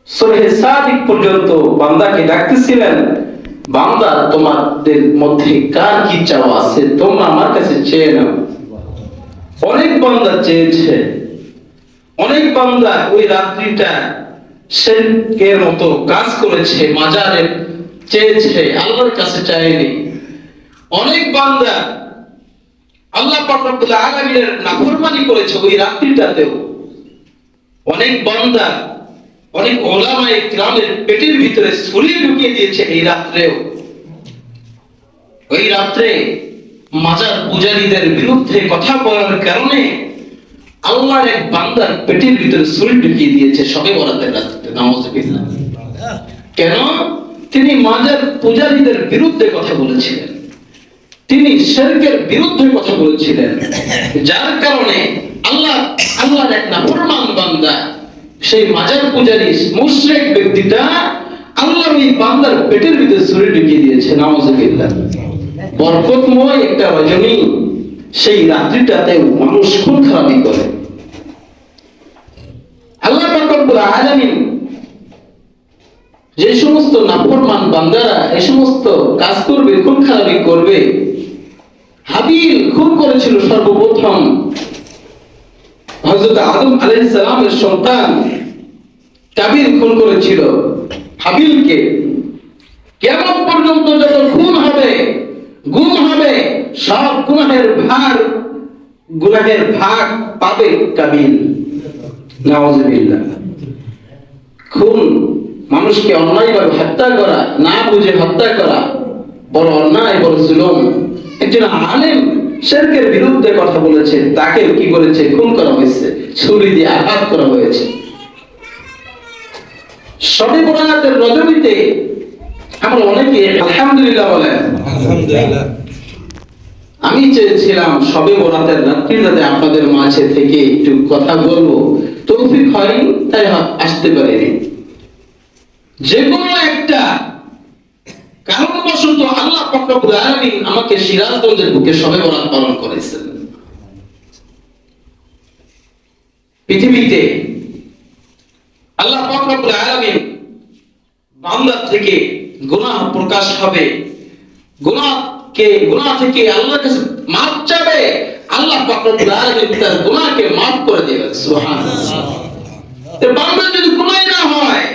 সূরা সাদিক পর্যন্ত বান্দাকে ডাকতেছিলেন, বান্দা তোমাদের মধ্যে কার কি চাওয়া আছে তোমরা আমার কাছে চেয়ে নাও। অনেক বান্দা চেয়েছে, অনেক বান্দা ওই রাত্রিটা শিরকের মতো কাজ করেছে, মাজারে চেয়েছে, আল্লাহর কাছে চায়নি। অনেক বান্দা আল্লাহ পাক রব্বুল আলামিনের নাফরমানি করেছে ওই রাত্রিটাতেও। অনেক বান্দা অনেক উলামায়ে কিরামের পেটের ভিতরে ছুরি ঢুকিয়ে দিয়েছে এই রাত্রেও। ওই রাত্রে মাজার পূজারীদের বিরুদ্ধে কথা বলার কারণে আল্লাহর এক বান্দার পেটের ভিতরে ছুরি ঢুকিয়ে দিয়েছে শবে বরাতের রাত্রে। নাউযুবিল্লাহ। কেন? তিনি মাজার পূজারীদের বিরুদ্ধে কথা বলেছিলেন, তিনি শিরকের বিরুদ্ধে কথা বলেছিলেন, যার কারণে আল্লাহর এক নাফরমান বান্দা, সেই মাজার পূজারী মুশরিক ব্যক্তিটা আল্লাহর ওই বান্দার পেটের ভিতরে ছুরি ঢুকিয়ে দিয়েছে। নাউযুবিল্লাহ। বরকতময় একটা রজনী, সেই রাত্রিটাতেও মানুষ খুন খারাপি করে। আল্লাহ পাক রব্বুল আলামিন যে সমস্ত নাফরমান বান্দারা এই সমস্ত কাজ করবে, খুন খারাপি করবে, হাবিল খুন করেছিল সর্বপ্রথম হযরত আদম আলাইহিস সালামের সন্তান কাবিল খুন করেছিল হাবিলকে। কিয়ামত পর্যন্ত যত খুন হবে, গুম হবে, সব গুনাহের ভাগ পাবে কাবিল। নাউযুবিল্লাহ। খুন, মানুষকে অন্যায়ভাবে হত্যা করা, না বুঝে হত্যা করা বড় অন্যায়, বড় জুলুম। একজন আলেম শিরকের বিরুদ্ধে কথা বলেছে, তাকে কি করেছে? খুন করা হয়েছে, ছুরি দিয়ে আঘাত করা হয়েছে। শবে বরাতের রজনীতে আমরা অনেকে আলহামদুলিল্লাহ বলেন। আলহামদুলিল্লাহ। আমি চেয়েছিলাম শবে বরাতের রাত্রিটাতে আপনাদের মাঝে থেকে একটু কথা বলবো, তৌফিক হয়নি, তাই আসতে পারিনি। যে কোনো একটা কারণবশত আল্লাহ পাক রব্বুল আলামিন আমাকে সিরাজগঞ্জের বুকে শবে বরাত পালন করেছেন। পৃথিবীতে আল্লাহ পাক রব্বুল আলামিন বান্দা থেকে গুনাহ প্রকাশ হবে, গুনাহ থেকে আল্লাহর কাছে মাফ চাবে, আল্লাহ পাক রব্বুল আলামিন তার গুনাহকে মাফ করে দিবেন। সুবহানাল্লাহ। তো বান্দা যদি গুনাহ না হয়,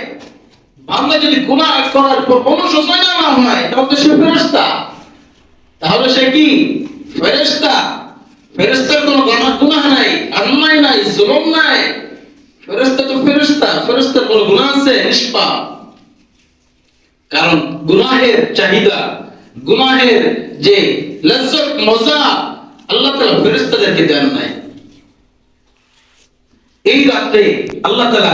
বান্দা যদি গুনাহ করার পর অনুশোচনা না হয়, তাহলে সে ফেরেশতা। তাহলে সে কি? ফেরেশতা। ফেরেশতার কোনো গুনাহ নাই, অন্যায় নাই, জুলুম নাই। ফেরেশতা তো ফেরেশতা, ফেরেশতার কোনো গুনাহ আছে? নিষ্পাপ। কারণ গুনাহের চাহিদা, গুনাহের যে লজ্জত, মজা আল্লাহ তাআলা ফেরেশতাদেরকে দেন নাই। এই রাতে আল্লাহ তাআলা